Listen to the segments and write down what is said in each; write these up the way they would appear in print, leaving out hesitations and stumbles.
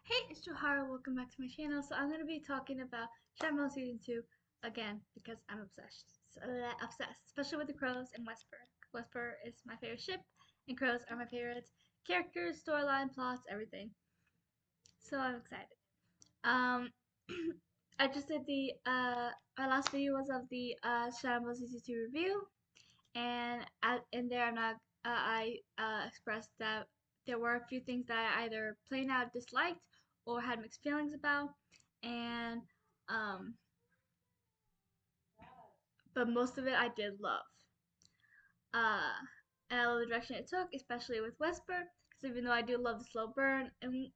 Hey, it's Johara. Welcome back to my channel. So I'm going to be talking about Shyamalan Season 2 again because I'm obsessed, especially with the crows and Wesper. Wesper is my favorite ship, and crows are my favorite characters, storyline, plots, everything. So I'm excited. Um, I just did my last video was of the Shyamalan Season 2 review, and in there I expressed that there were a few things that I either plain out disliked or had mixed feelings about, and um, but most of it I did love. Uh, and I love the direction it took, especially with Wesper, because even though I do love the slow burn in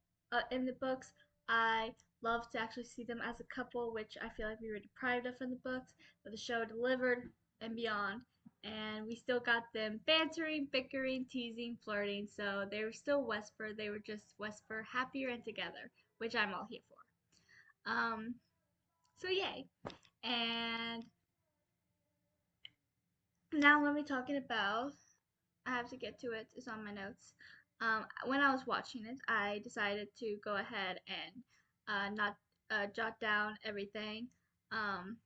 the books, I love to actually see them as a couple, which I feel like we were deprived of in the books, but the show delivered and beyond. And we still got them bantering, bickering, teasing, flirting, so they were still Wesper. They were just Wesper happier and together, which I'm all here for. So yay. And now let me talking about I have to get to it. It's on my notes. When I was watching it, I decided to go ahead and not jot down everything, um,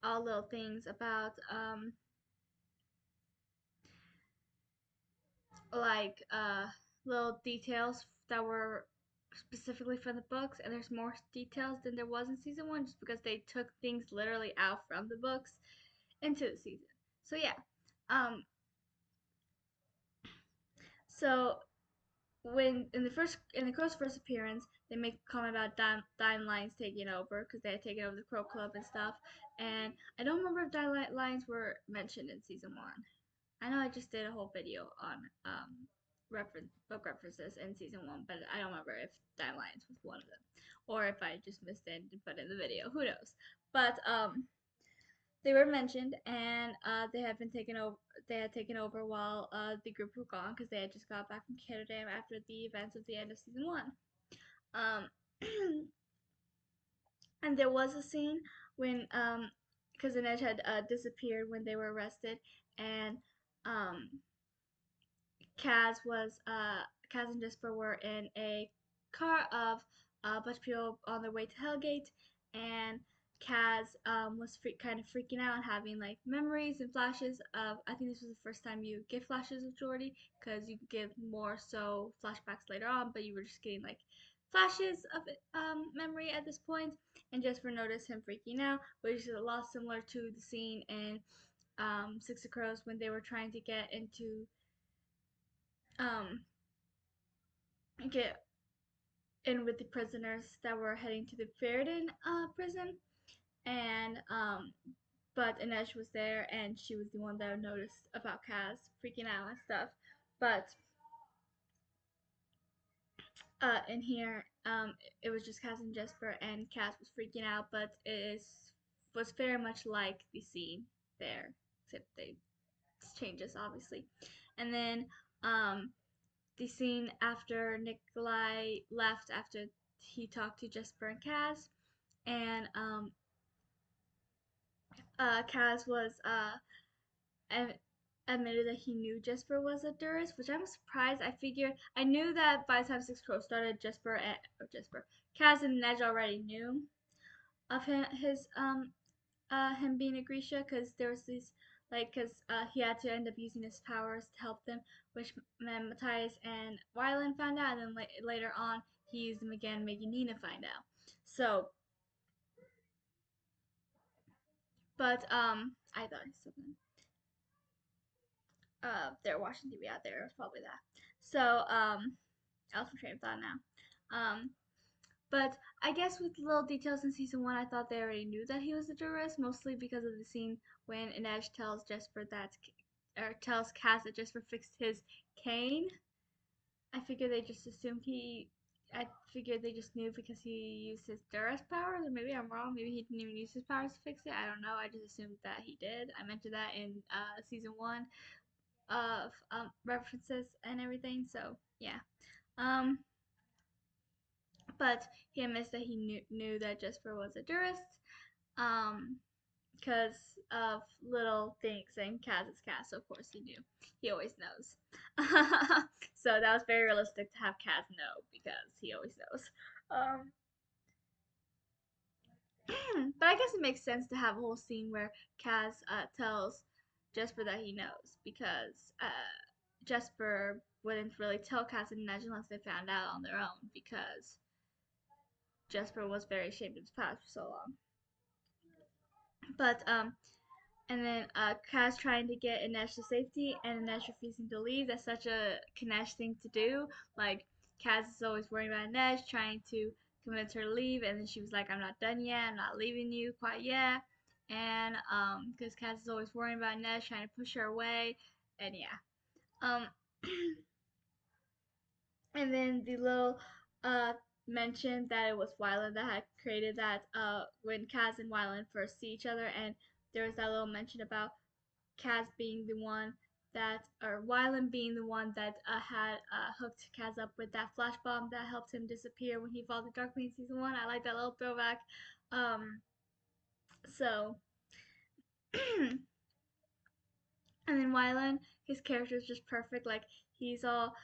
all little things about like little details that were specifically from the books, and there's more details than there was in season one, just because they took things literally out from the books into the season. So yeah, um, so when in the Crow's first appearance, they make a comment about Dime Lines taking over because they had taken over the Crow Club and stuff. And I don't remember if Dime Lines were mentioned in season one. I know I just did a whole video on book references in season one, but I don't remember if Dime Lines was one of them, or if I just missed it and put it in the video. Who knows? But they were mentioned, and they had been taken over. They had taken over while the group were gone because they had just got back from Rotterdam after the events of the end of season one. Um, and there was a scene when because Inej had disappeared when they were arrested, and um, Kaz and Jesper were in a car of a bunch of people on their way to Hellgate, and Kaz was kind of freaking out and having like memories and flashes of. I think this was the first time you get flashes of Jordy, because you get more so flashbacks later on, but you were just getting like flashes of memory at this point, and Jesper noticed him freaking out, which is a lot similar to the scene in Six of Crows when they were trying to um, get in with the prisoners that were heading to the Faraday prison, and but Inej was there, and she was the one that noticed about Kaz freaking out and stuff. But in here, it was just Kaz and Jesper, and Kaz was freaking out, but was very much like the scene there, except they changes obviously. And then um, the scene after Nikolai left after he talked to Jesper and Kaz, and Kaz was admitted that he knew Jesper was a Duras, which I'm surprised. I knew that by the time Six Crows started, Kaz and Nedge already knew of him being a Grisha, because there was these because he had to end up using his powers to help them, which Matthias and Wyland found out, and then later on he used them again, making Nina find out. So, but I thought something. They're watching TV out there. It was probably that. So I lost my train of thought now. But I guess with little details in season one, I thought they already knew that he was a Duras, mostly because of the scene when Inej tells Jesper or tells Cass that Jesper fixed his cane. I figured they just assumed I figured they just knew because he used his Duras powers, or maybe I'm wrong. Maybe he didn't even use his powers to fix it. I don't know. I just assumed that he did. I mentioned that in season one of references and everything. So yeah. Um, but he admits that he knew that Jesper was a Durist. Um, because of little things in Kaz's cast. So of course he knew. He always knows. So that was very realistic to have Kaz know because he always knows. Um, but I guess it makes sense to have a whole scene where Kaz tells Jesper that he knows because Jesper wouldn't really tell Kaz and Nedge unless they found out on their own because Jesper was very ashamed of his past for so long. But and then Kaz trying to get Inej to safety and Inej refusing to leave. That's such a Kanesh thing to do. Like Kaz is always worrying about Inej, trying to convince her to leave, and then she was like, "I'm not done yet. I'm not leaving you quite yet." And because Kaz is always worrying about Inej, trying to push her away, and yeah. Um, and then the little mentioned that it was Wyland that had created that when Kaz and Wyland first see each other, and there was that little mention about Kaz being the one that, or Wyland being the one that had hooked Kaz up with that flash bomb that helped him disappear when he fought the Dark Queen season 1. I like that little throwback. Um, so, and then Wyland, his character is just perfect. Like, he's all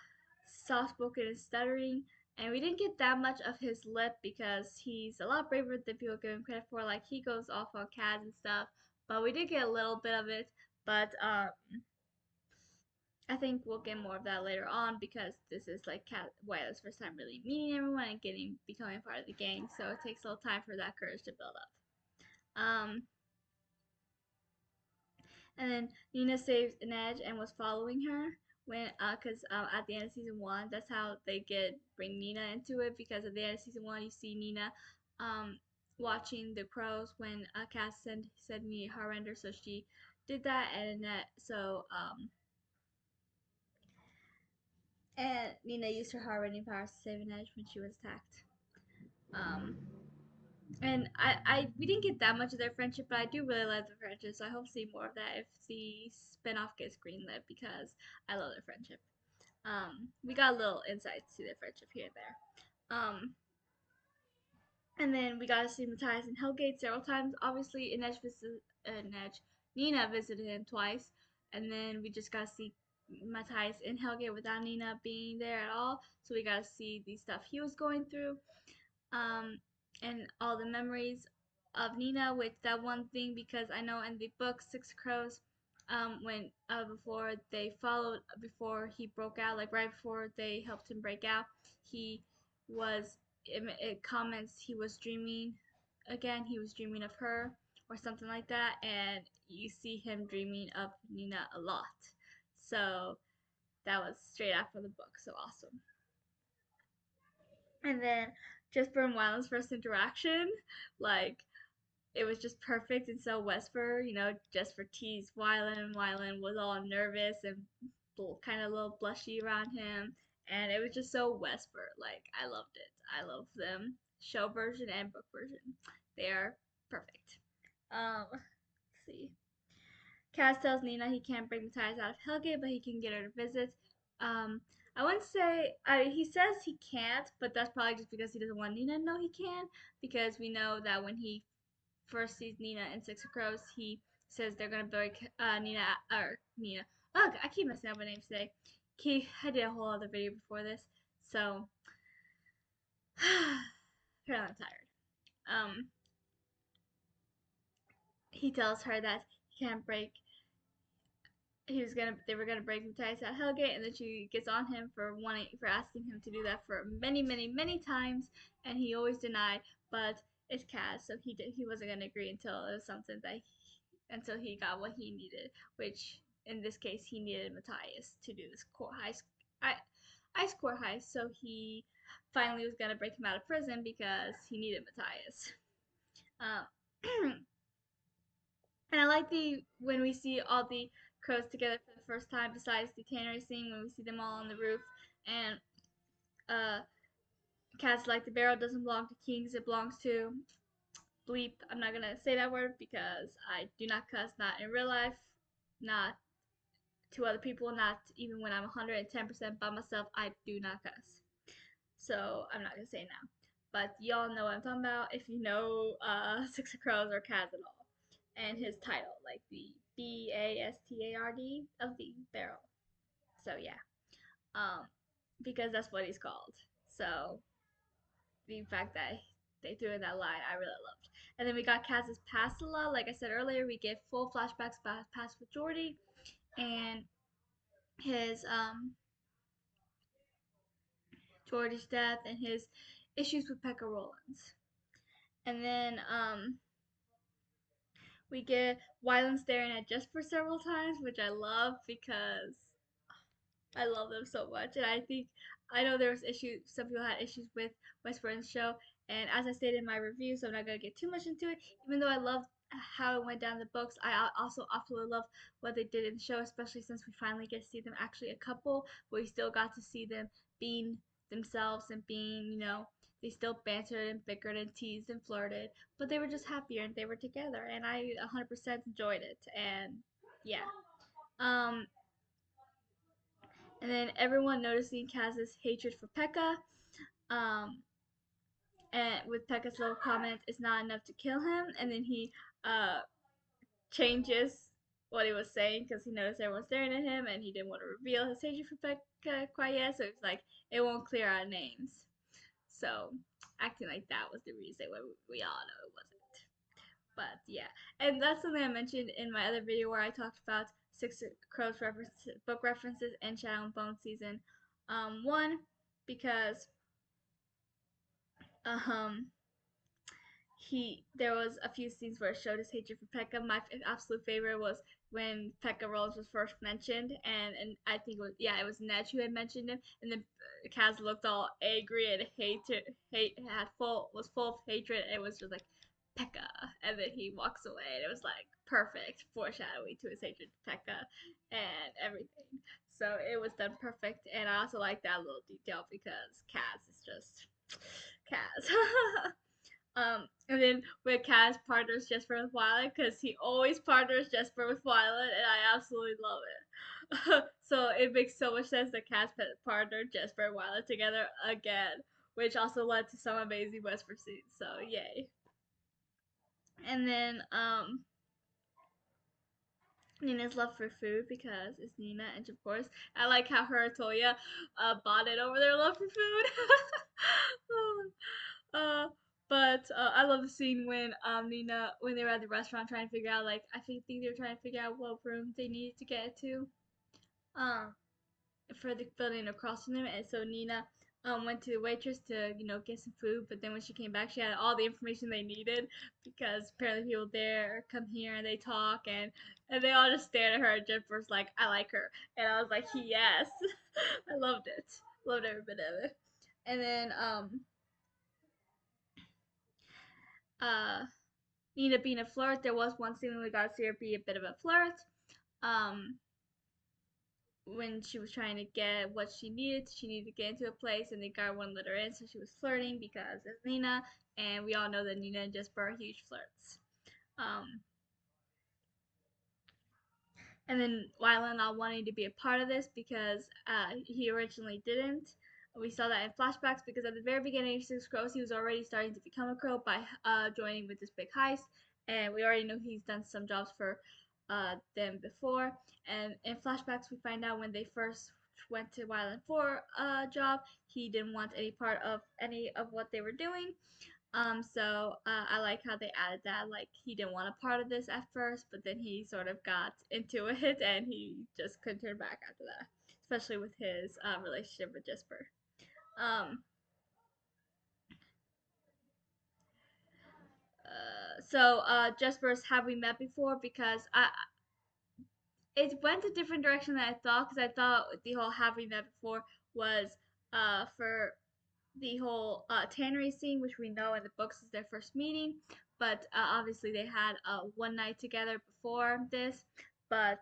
soft spoken and stuttering. And we didn't get that much of his lip because he's a lot braver than people give him credit for. Like, he goes off on Kaz and stuff. But we did get a little bit of it. But I think we'll get more of that later on because this is like Wyler's first time really meeting everyone and becoming part of the gang, so it takes a little time for that courage to build up. And then Nina saves Inej and was following her when because at the end of season 1, that's how they bring Nina into it because at the end of season 1 you see Nina watching the crows when Cass said Nina Harrender, so she did that and and Nina used her heart rending powers to save Inej when she was attacked. Um, and we didn't get that much of their friendship, but I do really love their friendship, so I hope to see more of that if the spinoff gets greenlit because I love their friendship. We got little insights to their friendship here and there. And then we got to see Matthias and Hellgate several times. Obviously, Nina visited him twice, and then we just got to see Matthias in Hellgate without Nina being there at all. So we got to see the stuff he was going through, and all the memories of Nina with that one thing because I know in the book Six Crows, when before he broke out, like right before they helped him break out, he was it comments he was dreaming again. He was dreaming of her or something like that, and you see him dreaming of Nina a lot. So that was straight out from the book. So awesome. And then Jesper and Wyland's first interaction, like it was just perfect and so Wesper, Jesper teased Wyland and Wyland was all nervous and kind of a little blushy around him. And it was just so Wesper. Like, I loved it. I love them. Show version and book version. They are perfect. Let's see. Cass tells Nina he can't bring Matthias out of Hellgate, but he can get her to visit. Um, I wouldn't say he says he can't, but that's probably just because he doesn't want Nina to know he can. Because we know that when he first sees Nina in Six of Crows, he says they're gonna break Nina. Ugh, I keep messing up my names today. I did a whole other video before this, so apparently I'm tired. Um, he tells her that he can't break they were gonna break the ties at Hellgate, and then she gets on him for asking him to do that for many many many times, and he always denied. But it's Kaz, so he wasn't gonna agree until it was something until he got what he needed, which in this case he needed Matthias to do this ice core heist. So he finally was gonna break him out of prison because he needed Matthias. Um, And I like when we see all the crows together for the first time, besides the tannery scene when we see them all on the roof. And uh, Cat's like the barrel doesn't belong to kings; it belongs to bleep. I'm not gonna say that word because I do not cuss, not in real life, not to other people, not even when I'm 110% by myself. I do not cuss, so I'm not gonna say it now. But y'all know what I'm talking about if you know Six of Crows or Kaz at all. and his title, like the Bastard of the barrel. So yeah, um, because that's what he's called. So the fact that they threw in that line, I really loved. And then we got Kaz's Pastilla. Like I said earlier, we get full flashbacks past with Geordi and his Geordi's death and his issues with Pekka Rollins. And then we get Wyland staring at Jesper several times, which I love because I love them so much, and I think I know there was issues. Some people had issues with Westworld's show, and as I stated in my review, so I'm not gonna get too much into it. Even though I loved how it went down the books, I also absolutely love what they did in the show, especially since we finally get to see them actually a couple. But we still got to see them being themselves and being, they still bantered and bickered and teased and flirted, but they were just happier and they were together, and I 100% enjoyed it. And yeah. Um, and then everyone noticing Kaz's hatred for Pekka. Um, and with Pekka's little comment, "It's not enough to kill him," and then he uh changes what he was saying because he noticed everyone staring at him, and he didn't want to reveal his hatred for Pekka quite yet. So it's like it won't clear our names. So acting like that was the reason why we all know it wasn't. But yeah, and that's something I mentioned in my other video where I talked about Six Crows references, book references in Shadow and Bone season one, because um there was a few scenes where it showed his hatred for Pekka. My absolute favorite was when Pekka Rollins was first mentioned, and I think it was Ned who had mentioned him, and then Kaz looked all angry and was full of hatred. And it was just like Pekka, and then he walks away, and it was like perfect foreshadowing to his hatred for Pekka and everything. So it was done perfect, and I also like that little detail because Kaz is just Kaz. And then with Kaz partners Jesper with Violet because he always partners Jesper with Violet, and I absolutely love it. So it makes so much sense that Kaz partnered Jesper and Violet together again, which also led to some amazing Westford scenes. So yay! And then Nina's love for food because it's Nina, and of course I like how her and Toya bonded over their love for food. Uh, but I love the scene when Nina when they were at the restaurant trying to figure out like I think they were trying to figure out what room they needed to get to um for the building across from them, and so Nina went to the waitress to get some food, but then when she came back she had all the information they needed because apparently people there come here and they talk, and they all just stared at her, and Jennifer's like I like her, and I was like yes. I loved it, loved every bit of it. And then uh Nina being a flirt. There was one scene when we got to see her be a bit of a flirt. Um, when she was trying to get what she needed to get into a place, and the guy wouldn't let her in, so she was flirting because it's Nina, and we all know that Nina and Jesper are huge flirts. Um, and then Wyland not wanting to be a part of this because he originally didn't. We saw that in flashbacks because at the very beginning of Six Crows, he was already starting to become a crow by joining with this big heist, and we already know he's done some jobs for them before. And in flashbacks, we find out when they first went to Wyland for a job, he didn't want any part of any of what they were doing. So I like how they added that. Like he didn't want a part of this at first, but then he sort of got into it, and he just couldn't turn back after that. Especially with his relationship with Jesper. Um, Jesper's Have We Met Before? Because it went a different direction than I thought. Because I thought the whole Have We Met Before was for the whole tannery scene, which we know in the books is their first meeting. But obviously they had one night together before this. But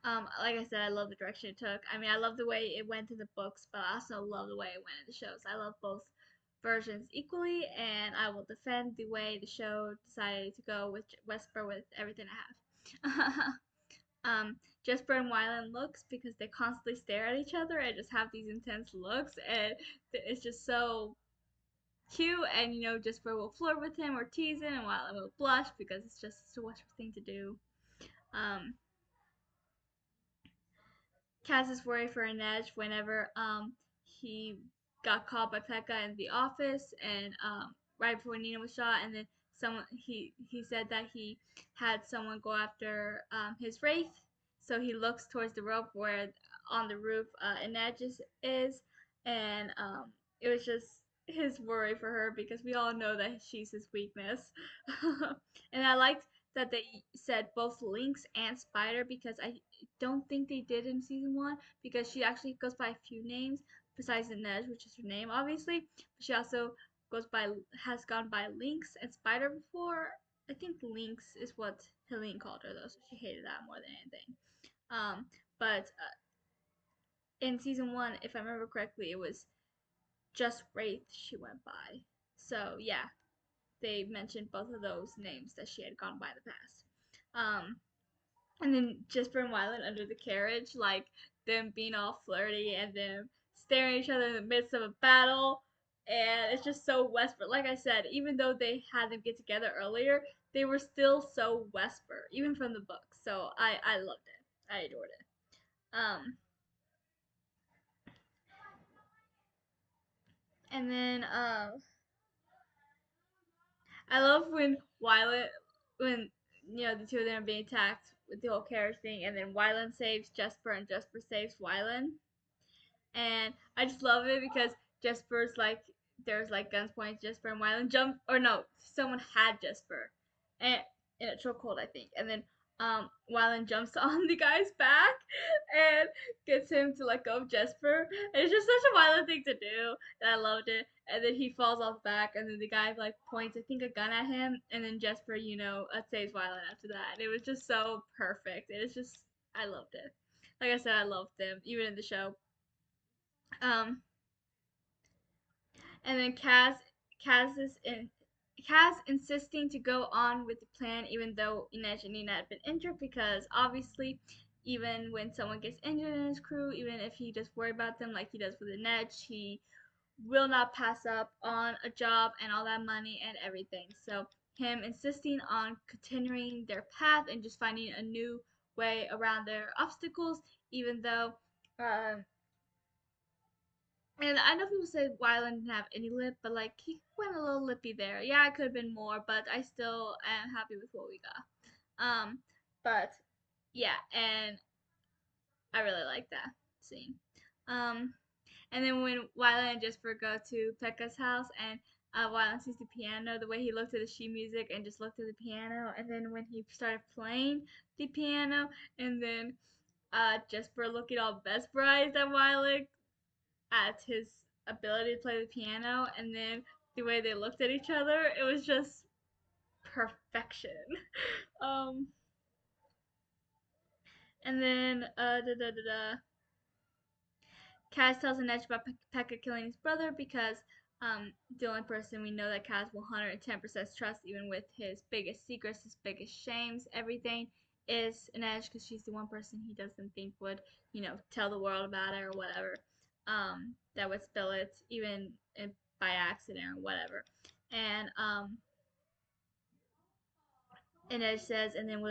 like I said, I love the direction it took. I mean, I love the way it went in the books, but I also love the way it went in the shows. I love both versions equally, and I will defend the way the show decided to go with Wesper with everything I have. Jesper and Wyland looks because they constantly stare at each other and just have these intense looks, and it's just so cute, and Jesper will flirt with him or tease him, and Wylan will blush because it's just a wonderful thing to do. Um, Kaz is worried for Inej whenever he got caught by Pekka in the office, and right before Nina was shot, and then someone he said that he had someone go after his wraith, so he looks towards the rope where on the roof Inej is, and it was just his worry for her because we all know that she's his weakness. And I liked that they said both Lynx and Spider because I don't think they did in season one because she actually goes by a few names besides Inej, which is her name obviously. But she also goes by has gone by Lynx and Spider before. I think Lynx is what Helene called her though, so she hated that more than anything. But in season one, if I remember correctly, it was just Wraith she went by. So yeah, they mentioned both of those names that she had gone by in the past. And then Jesper and Wyland under the carriage, like them being all flirty and them staring at each other in the midst of a battle. And it's just so Wesper. Like I said, even though they had them get together earlier, they were still so Wesper, even from the book. So I loved it. I adored it. And then I love when Wyland, when the two of them are being attacked with the whole carriage thing, and then Wyland saves Jesper and Jesper saves Wyland. And I just love it because Jesper's like there's like guns pointing at Jesper and Wyland jump or no, someone had Jesper and in a chokehold I think. And then Wyland jumps on the guy's back and gets him to let go of Jesper. And it's just such a Wyland thing to do. And I loved it. And then he falls off the back and then the guy like points I think a gun at him and then Jesper, saves Wyland after that. And it was just so perfect. It was just I loved it. Like I said, I loved them, even in the show. Um, and then Kaz is in Kaz insisting to go on with the plan even though Inej and Nina had been injured because obviously even when someone gets injured in his crew, even if he just worry about them like he does with Inej, he will not pass up on a job and all that money and everything. So him insisting on continuing their path and just finding a new way around their obstacles, even though and I know people say Wyland didn't have any lip, but like he went a little lippy there. Yeah, it could have been more, but I still am happy with what we got. But yeah, and I really like that scene. Um, and then when Wyland and Jesper go to Pekka's house and Wyland sees the piano, the way he looked at the sheet music and just looked at the piano, and then when he started playing the piano, and then Jesper looking all mesmerized at Wyland at his ability to play the piano and then the way they looked at each other, it was just perfection. um and then Kaz tells Anesh about Pekka killing his brother because the only person we know that Kaz will 110% trust, even with his biggest secrets, his biggest shames, everything, is Anesh because she's the one person he doesn't think would, tell the world about it or whatever. That would spill it, even if by accident or whatever. And Anesh says, and then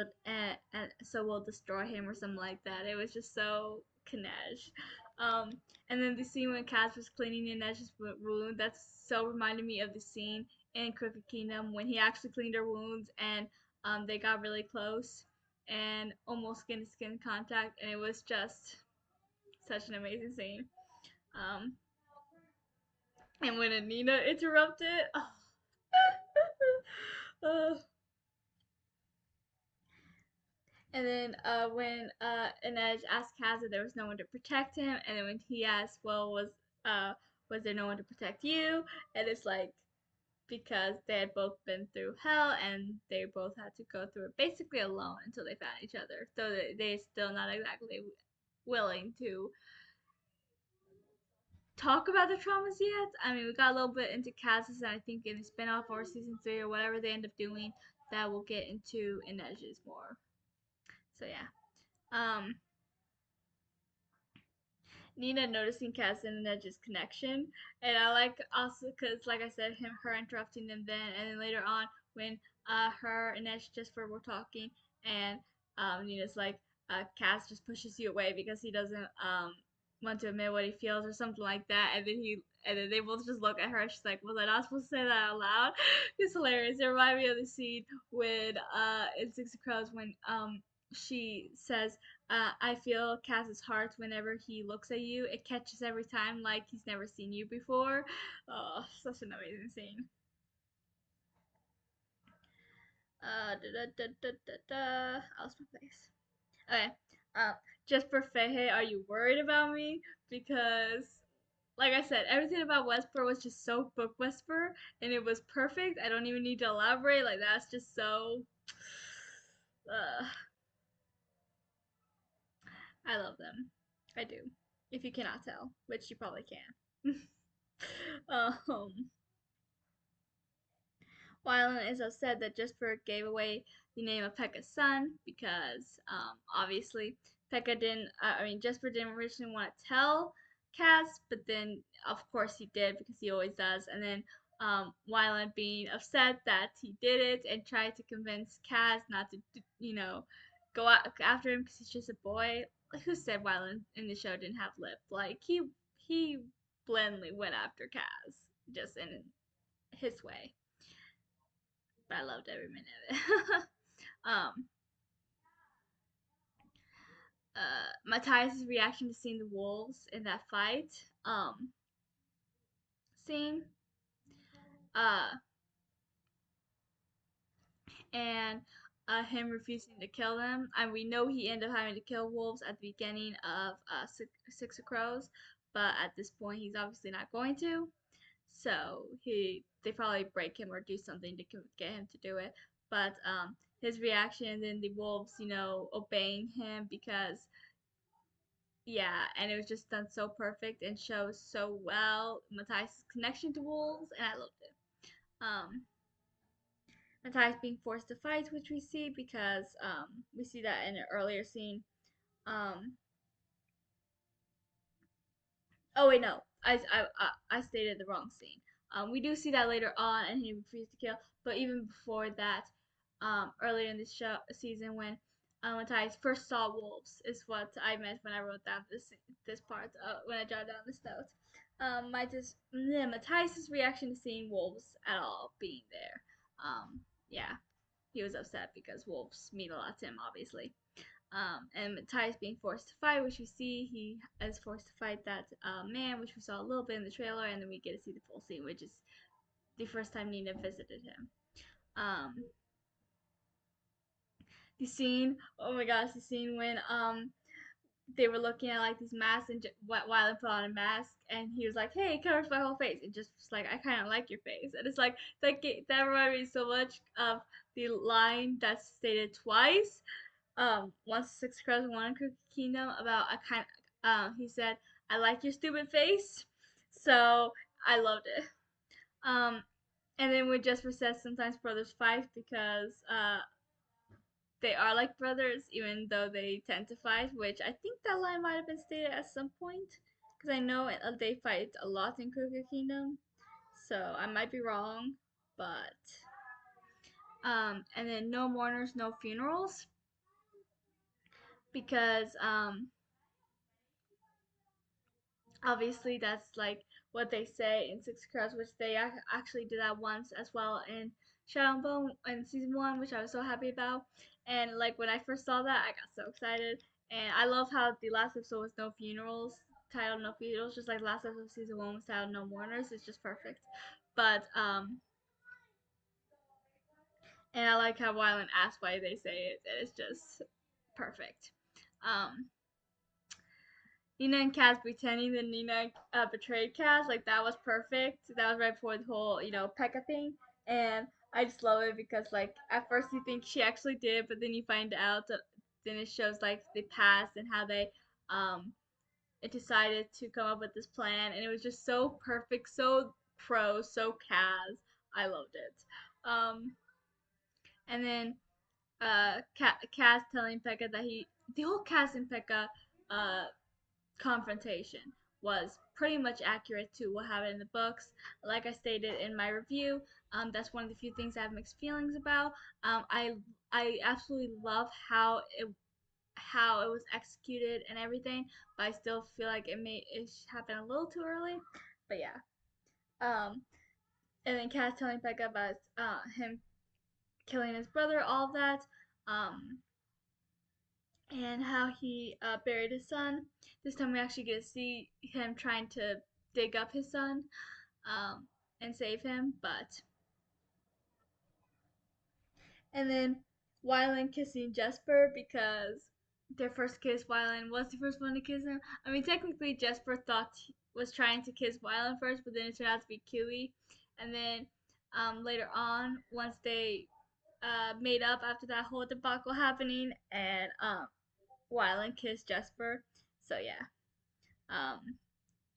so we'll destroy him or something like that. It was just so Kanej. And then the scene when Kaz was cleaning Inej's wound, that's so reminded me of the scene in Crooked Kingdom when he actually cleaned her wounds and they got really close and almost skin to skin contact, and it was just such an amazing scene. Um, and when Anina interrupted, oh. uh, And then when Inej asked Kaz if there was no one to protect him, and then when he asked, "Well, was there no one to protect you?" And it's like because they had both been through hell and they both had to go through it basically alone until they found each other. So they still not exactly willing to talk about their traumas yet. I mean, we got a little bit into Kaz's, and I think in the spinoff or season 3 or whatever they end up doing, that we'll get into Inej's more. So yeah. Um, Nina noticing Cass and Nedge's connection, and I like also because, like I said, her interrupting them then, and then later on when her and Nedge just were talking, and Nina's like, Cass just pushes you away because he doesn't want to admit what he feels or something like that, and then they both just look at her, and she's like, "Was I not supposed to say that out loud?" It's hilarious. It reminded me of the scene when in Six of Crows when she says, I feel Cass's heart whenever he looks at you. It catches every time like he's never seen you before. Oh, such an amazing scene. Da, da, da, da, da, da. I lost my place. Okay. Um, just for Fehe, are you worried about me? Because, like I said, everything about Westboro was just so book Whisper, and it was perfect. I don't even need to elaborate. Like that's just so. Uh, I love them. I do. If you cannot tell, which you probably can. um, Wylan is upset that Jesper gave away the name of Pekka's son because obviously Pekka didn't. I mean, Jesper didn't originally want to tell Cass, but then of course he did because he always does. And then Wylan being upset that he did it and tried to convince Cass not to, go out after him because he's just a boy. Who said Wylan in the show didn't have lip? Like he blandly went after Cass just in his way, but I loved every minute of it. um, Matthias' reaction to seeing the wolves in that fight scene, uh, and him refusing to kill them. And we know he ended up having to kill wolves at the beginning of Six of Crows, but at this point he's obviously not going to. So they probably break him or do something to get him to do it. But his reaction and then the wolves, obeying him because yeah, and it was just done so perfect and shows so well Matthias' connection to wolves, and I loved it. Matthias being forced to fight, which we see because we see that in an earlier scene. Um, oh wait, no, I stated the wrong scene. We do see that later on, and he refused to kill. But even before that, earlier in this season, when Matthias first saw wolves, is what I meant when I wrote down this part. When I jotted down this note, Matthias's reaction to seeing wolves at all being there. Yeah, he was upset because wolves mean a lot to him, obviously. And Matthias being forced to fight, which we see he is forced to fight that man, which we saw a little bit in the trailer, and then we get to see the full scene, which is the first time Nina visited him. Um, the scene, oh my gosh, the scene when they were looking at like these masks and Wyland put on a mask and he was like, "Hey, it covers my whole face," and just was like, "I kind of like your face," and it's like that reminded me so much of the line that's stated twice once Six Crows One Cookie Kingdom about a kind. He said, "I like your stupid face," so I loved it. Um, and then when Jesper says sometimes brothers fight because they are like brothers, even though they tend to fight. Which I think that line might have been stated at some point because I know they fight a lot in Cookie Kingdom, so I might be wrong, but and then no mourners, no funerals because obviously that's like what they say in Six Crows, which they actually did that once as well in Shadow and Bone in season one, which I was so happy about. And like when I first saw that, I got so excited. And I love how the last episode was no funerals, titled no funerals, just like last episode of season one was titled no mourners. It's just perfect. But and I like how Wyland asks why they say it, and it's just perfect. Um, Nina and Kaz pretending that Nina betrayed Kaz, like that was perfect. That was right before the whole, Pekka thing, and I just love it because like at first you think she actually did, but then you find out that then it shows like the past and how they um it decided to come up with this plan, and it was just so perfect, so pro, so Kaz. I loved it. And then Kaz telling Pekka that the whole Kaz and Pekka uh confrontation was pretty much accurate to what happened in the books. Like I stated in my review, that's one of the few things I have mixed feelings about. I absolutely love how it was executed and everything, but I still feel like it happened a little too early. But yeah, um, and then Cass telling Becca about him killing his brother, all of that, um, and how he buried his son. This time we actually get to see him trying to dig up his son um, and save him, but and then Wylan kissing Jesper because their first kiss, Wylan was the first one to kiss him. I mean, technically, Jesper thought he was trying to kiss Wylan first, but then it turned out to be Kiwi. And then later on, once they made up after that whole debacle happening, and Wylan kissed Jesper. So yeah, um,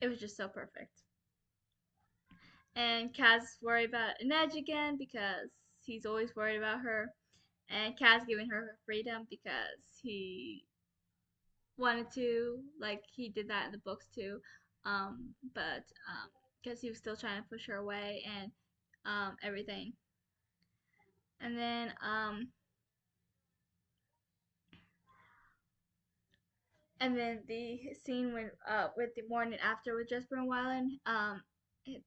it was just so perfect. And Kaz is worried about Inej again because he's always worried about her. And Kaz giving her freedom because he wanted to, like he did that in the books too. But because he was still trying to push her away and everything. And then the scene when with the morning after with Jesper and Wylan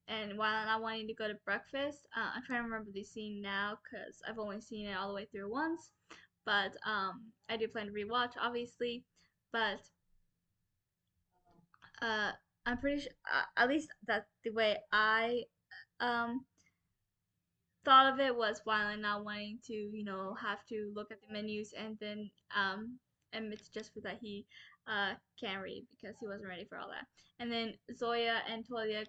and Wylan not wanting to go to breakfast. I'm trying to remember the scene now because I've only seen it all the way through once. But I do plan to rewatch, obviously. But uh, I'm pretty sure, at least that's the way I um thought of it, was Wyland not wanting to, have to look at the menus and then admit to Jesper that he can't read because he wasn't ready for all that. And then Zoya and Tolia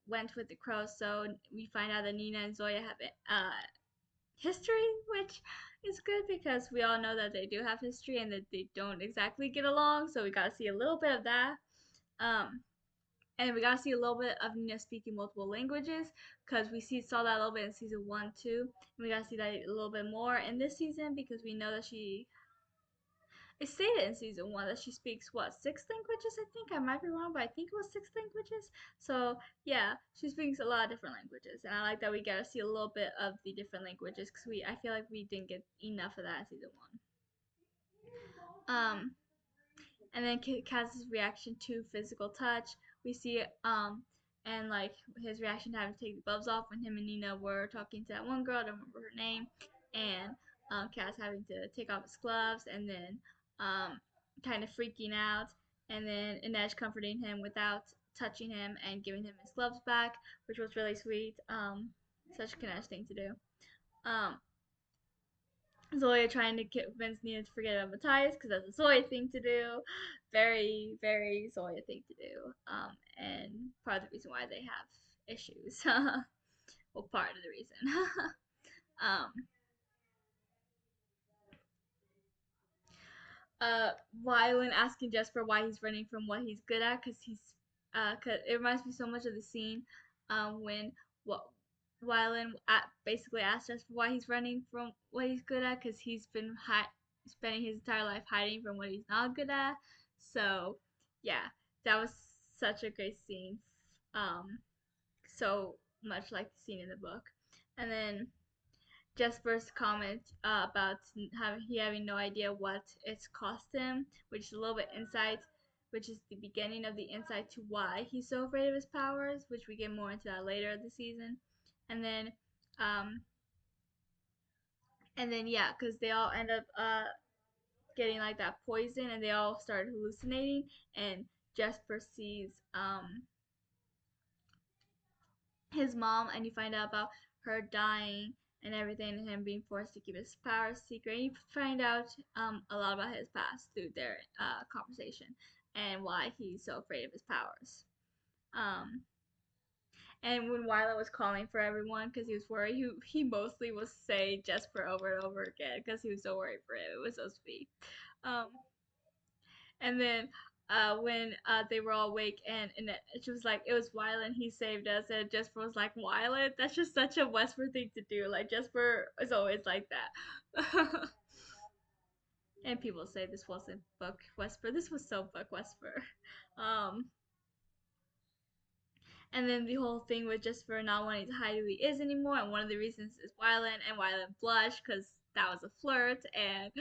went with the crows, so we find out that Nina and Zoya have history, which is good because we all know that they do have history and that they don't exactly get along. So we got to see a little bit of that. Um, and we got to see a little bit of Nina speaking multiple languages because we saw that a little bit in season 1 too. And we got to see that a little bit more in this season because we know that it stated in season 1 that she speaks what, 6 languages? I think I might be wrong, but I think it was 6 languages. So yeah, she speaks a lot of different languages, and I like that we got to see a little bit of the different languages because I feel like we didn't get enough of that in season 1. And then Kaz's reaction to physical touch. We see and like his reaction to having to take the gloves off when him and Nina were talking to that one girl, I don't remember her name, and Kaz having to take off his gloves and then kind of freaking out, and then Inej comforting him without touching him and giving him his gloves back, which was really sweet. Such a Kinesh thing to do. Um, Zoya trying to convince Nina to forget about Matthias because that's a Zoya thing to do. Very, very Zoya thing to do. And part of the reason why they have issues. Well, part of the reason. um, uh, Wylan asking Jesper why he's running from what he's good at because cause it reminds me so much of the scene when what Wylan basically asked Jesper why he's running from what he's good at because he's been spending his entire life hiding from what he's not good at. So yeah, that was such a great scene. Um, so much like the scene in the book. And then Jesper's comment about having no idea what it's cost him, which is a little bit insight, which is the beginning of the insight to why he's so afraid of his powers, which we get more into that later in the season. And then, um, yeah, because they all end up getting like that poison, and they all start hallucinating, and Jesper sees his mom, and you find out about her dying and everything, and him being forced to keep his powers secret. And you find out a lot about his past through their conversation and why he's so afraid of his powers. Um, and when Wyla was calling for everyone because he was worried, he mostly was saying Jesper over and over again because he was so worried for him. It was so sweet. Um, and then when they were all awake, and she was like, it was Wyland, he saved us, and Jesper was like, Wyland? That's just such a Westford thing to do. Like, Jesper is always like that. And people say this wasn't Book Whisper. This was so Book Whisper. Um, and then the whole thing with Jesper not wanting to hide who he is anymore, and one of the reasons is Wylan, and Wylan blushed because that was a flirt, and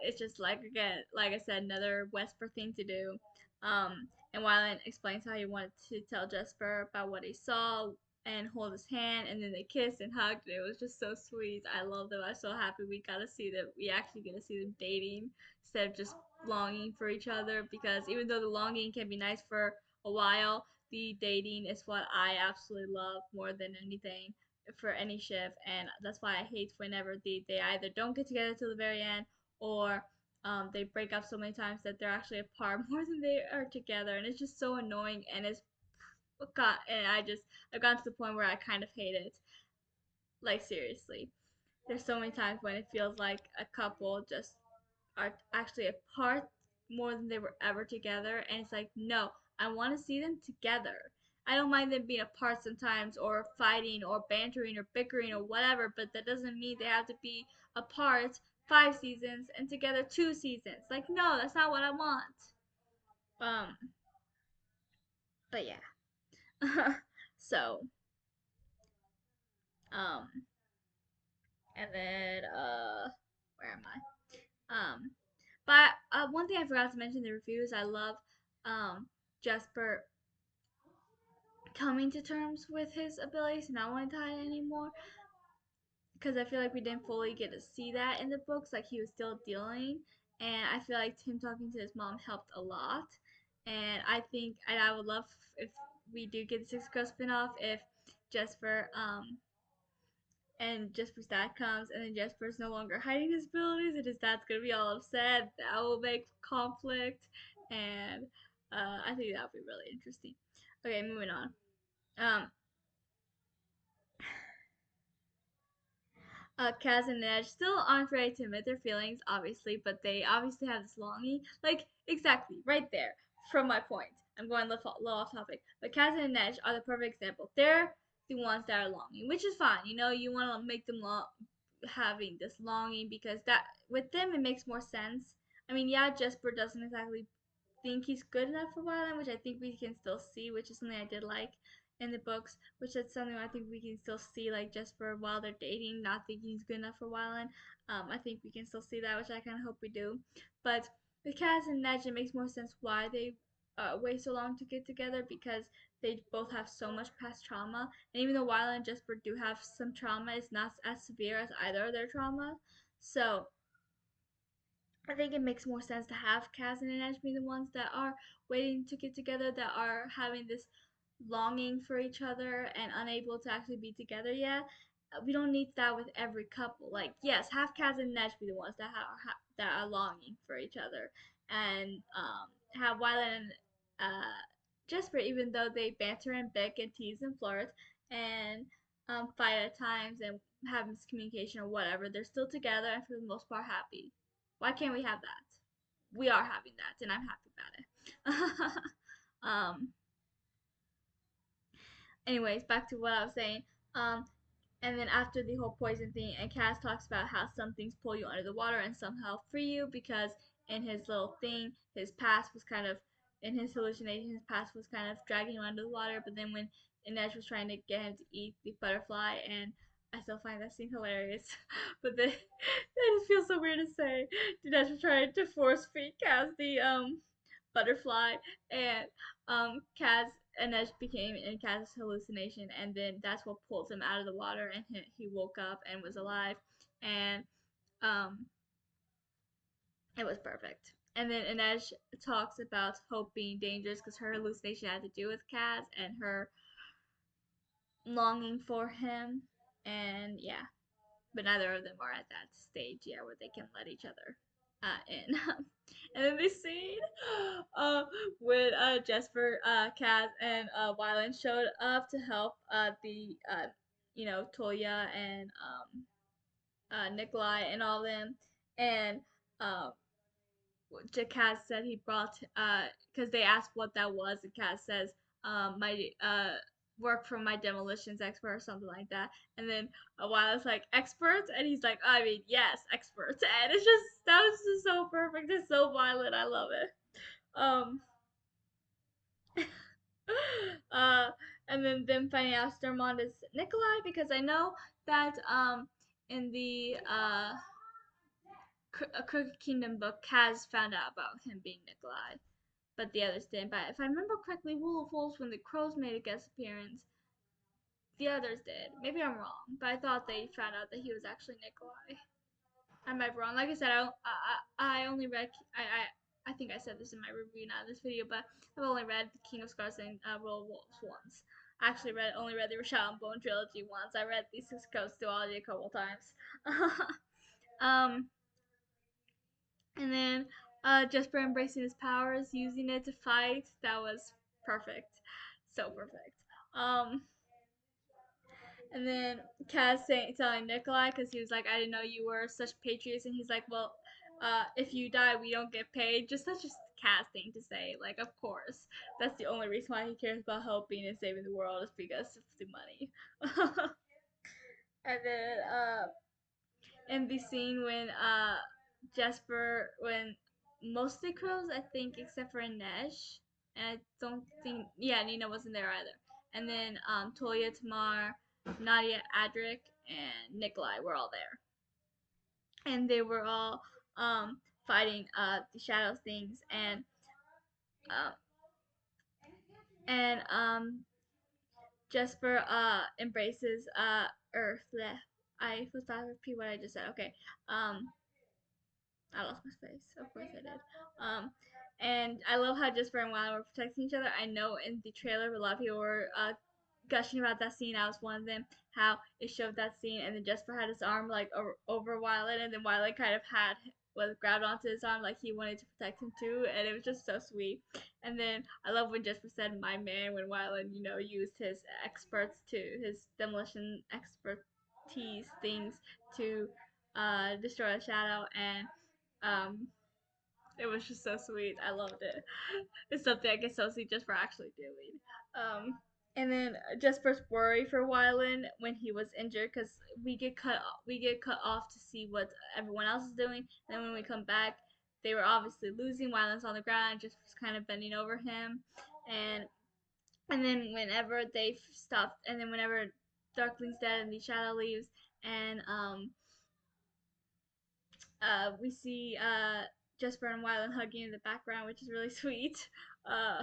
it's just like, again, like I said, another Wesper thing to do. And Wylan explains how he wanted to tell Jesper about what he saw and hold his hand, and then they kissed and hugged. And it was just so sweet. I love them. I'm so happy we got to see them. We actually get to see them dating instead of just longing for each other. Because even though the longing can be nice for a while, the dating is what I absolutely love more than anything for any ship, and that's why I hate whenever they either don't get together till the very end, or they break up so many times that they're actually apart more than they are together, and it's just so annoying. And I've gotten to the point where I kind of hate it. Like, seriously, there's so many times when it feels like a couple just are actually apart more than they were ever together, and it's like, no, I want to see them together. I don't mind them being apart sometimes, or fighting, or bantering, or bickering, or whatever, but that doesn't mean they have to be apart 5 seasons and together 2 seasons. Like, no, that's not what I want. Um, but yeah. So, um, and then where am I? But one thing I forgot to mention in the reviews, I love Jesper coming to terms with his abilities and not wanting to hide anymore, because I feel like we didn't fully get to see that in the books. Like, he was still dealing, and I feel like him talking to his mom helped a lot. And I think, and I would love if we do get the Six Girls spinoff, if Jesper and Jesper's dad comes, and then Jesper's no longer hiding his abilities, and his dad's gonna be all upset. That will make conflict, and I think that would be really interesting. Okay, moving on. Um, Kaz and Ned still aren't ready to admit their feelings, obviously, but they obviously have this longing. Like, exactly, right there, from my point. I'm going a little off topic. But Kaz and Ned are the perfect example. They're the ones that are longing, which is fine. You know, you want to make them having this longing, because that, with them, it makes more sense. I mean, yeah, Jesper doesn't exactly think he's good enough for Wylan, which I think we can still see, which is something I did like in the books, which is something I think we can still see, like, just for while they're dating, not thinking he's good enough for Wylan. I think we can still see that, which I kind of hope we do. But with Kaz and Nedge, it makes more sense why they wait so long to get together, because they both have so much past trauma. And even though Wylan and Jesper do have some trauma, it's not as severe as either of their trauma. So I think it makes more sense to have Kaz and Inej be the ones that are waiting to get together, that are having this longing for each other and unable to actually be together yet. We don't need that with every couple. Like, yes, have Kaz and Inej be the ones that are longing for each other, and have Wylan and Jesper, even though they banter and bick and tease and flirt and fight at times and have miscommunication or whatever, they're still together and for the most part happy. Why can't we have that? We are having that, and I'm happy about it. um. Anyways, back to what I was saying. Um. And then after the whole poison thing, and Cass talks about how some things pull you under the water and somehow free you, because in his little thing, his past was kind of, in his hallucination, his past was kind of dragging him under the water. But then when Inej was trying to get him to eat the butterfly, and I still find that scene hilarious. But then it just feels so weird to say. Dinesh was trying to force feed Kaz the butterfly, and Kaz and Ash became in Kaz's hallucination, and then that's what pulled him out of the water, and he woke up and was alive, and um, it was perfect. And then Inej talks about hope being dangerous because her hallucination had to do with Kaz and her longing for him, and yeah, but neither of them are at that stage yet where they can let each other in. And then this scene when Jesper, Kaz, and Wyland showed up to help the Toya and Nikolai and all of them, and um, Kaz said he brought because they asked what that was, and Kaz says my work for my demolitions expert or something like that. And then a while it's like experts, and he's like, I mean, yes, experts. And it's just that was just so perfect. It's so violent. I love it. Um, uh, and then them finding out Stormont is Nikolai because I know that in the a Crooked Kingdom book, Kaz found out about him being Nikolai, but the others didn't. But if I remember correctly, Wool of Wolves, when the crows made a guest appearance, the others did. Maybe I'm wrong, but I thought they found out that he was actually Nikolai. I might be wrong. Like I said, I only read I think I said this in my review, not in this video, but I've only read the King of Scars and Royal Wolves once. I actually only read the Rashad and Bone trilogy once. I read the Six Coast duology a couple times. um, and then Jesper embracing his powers, using it to fight. That was perfect, so perfect. Um, and then telling Nikolai, because he was like, I didn't know you were such patriots. And he's like, well, if you die, we don't get paid. Just such a Kaz thing to say. Like, of course. That's the only reason why he cares about helping and saving the world is because of the money. And then, in the scene when, when most of the crows, I think, except for Nesh, and I don't think, yeah, Nina wasn't there either. And then, Toya, Tamar, Nadia, Adric, and Nikolai were all there, and they were all fighting the shadows things, uh, and Jesper embraces Earth. I was about to repeat what I just said. Okay. Um, I lost my space. Of course I did. And I love how Jesper and Wyler were protecting each other. I know in the trailer a lot of people were gushing about that scene. I was one of them. How it showed that scene, and then Jesper had his arm like over Wyler, and then Wyler kind of was grabbed onto his arm like he wanted to protect him too, and it was just so sweet. And then I love when Jesper said "my man" when Wyler, used his his demolition expertise things to destroy a shadow, and um, it was just so sweet. I loved it. It's something I guess Sosie just for actually doing. And then Jesper's worry for Wylan when he was injured because we get cut off to see what everyone else is doing. And then when we come back, they were obviously losing. Wylan's on the ground, just was kind of bending over him, and then whenever they stopped, and then whenever Darkling's dead and the shadow leaves, and we see Jesper and Wyland hugging in the background, which is really sweet. Uh,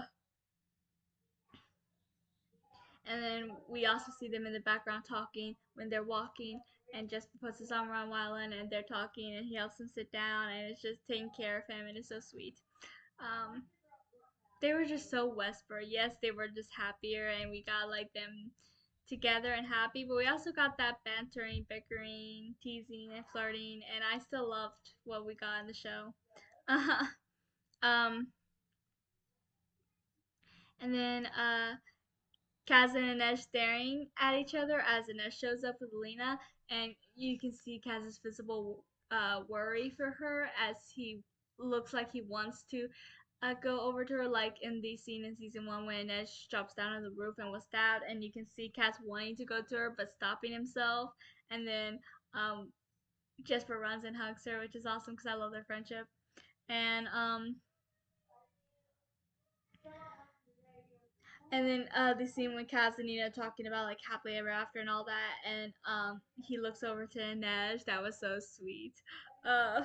and then we also see them in the background talking when they're walking, and Jesper puts his arm around Wyland, and they're talking, and he helps him sit down, and it's just taking care of him, and it's so sweet. Um, they were just so Wesper. Yes, they were just happier, and we got like them together and happy, but we also got that bantering, bickering, teasing, and flirting, and I still loved what we got in the show. um, and then Kaz and Inej staring at each other as Inej shows up with Lena, and you can see Kaz's visible worry for her as he looks like he wants to go over to her, like in the scene in season 1 when Inej drops down on the roof and was stabbed, and you can see Kaz wanting to go to her but stopping himself, and then Jesper runs and hugs her, which is awesome because I love their friendship, and and then the scene when Kaz and Nina talking about like happily ever after and all that, and he looks over to Inej. That was so sweet. Uh,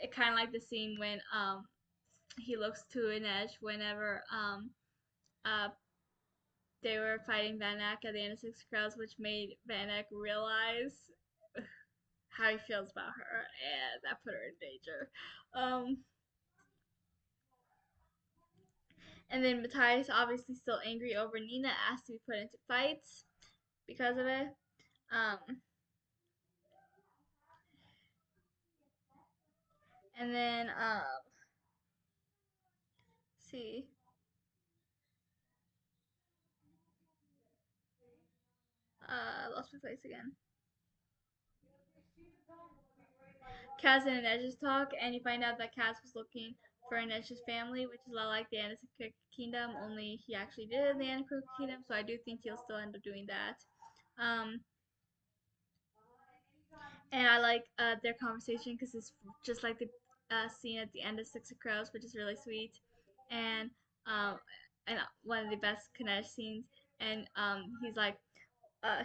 it kind of like the scene when he looks to Inej whenever uh they were fighting Van Eyck at the end of Six Crows, which made Van Eyck realize how he feels about her, and that put her in danger. Um, and then Matthias obviously still angry over Nina asked to be put into fights because of it. Um, and then see, I lost my place again. Kaz and Edge's talk, and you find out that Kaz was looking for Inesh's family, which is a lot like the Anna Kingdom, only he actually did it in the Anna Kingdom, so I do think he'll still end up doing that. Um, and I like their conversation because it's just like the scene at the end of Six of Crows, which is really sweet, and um, and one of the best Kanesh scenes. And he's like,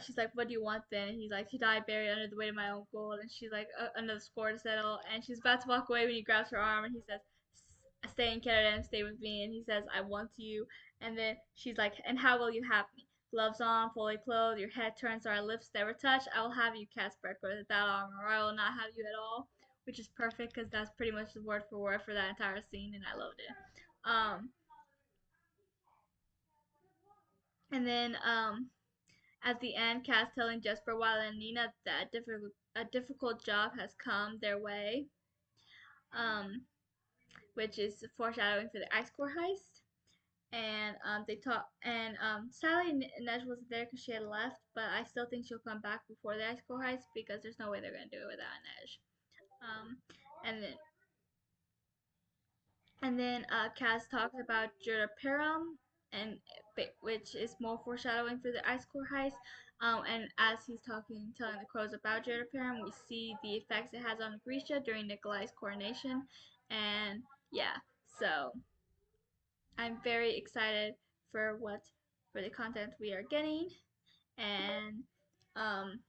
she's like, "What do you want then?" And he's like, "To die buried under the weight of my own gold." And she's like, "Another score to settle." And she's about to walk away when he grabs her arm and he says, "Stay in Canada and stay with me." And he says, "I want you." And then she's like, "And how will you have me? Gloves on, fully clothed, your head turned so our lips never touch. I will have you, Casper, without armor, or I will not have you at all." Which is perfect because that's pretty much the word for word for that entire scene, and I loved it. Um, and then at the end, Cass telling Jesper, Wild, and Nina that a difficult job has come their way, um, which is foreshadowing for the ice core heist. And they talk, and Sally Neж wasn't there because she had left, but I still think she'll come back before the ice core heist because there's no way they're gonna do it without Neж. And then Kaz talks about Jura Param, and which is more foreshadowing for the Ice Core heist. And as he's telling the crows about Jura Param, we see the effects it has on Grisha during Nikolai's coronation, and yeah, so I'm very excited for the content we are getting, and um,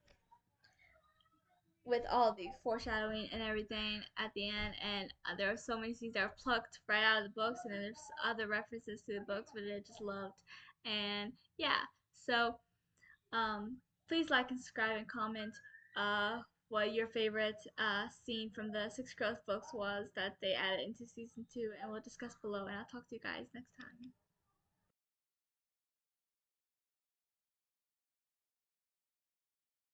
with all the foreshadowing and everything at the end, and there are so many scenes that are plucked right out of the books, and then there's other references to the books which I just loved. And yeah, so um, please like and subscribe and comment what your favorite scene from the Six Girls books was that they added into season 2, and we'll discuss below, and I'll talk to you guys next time.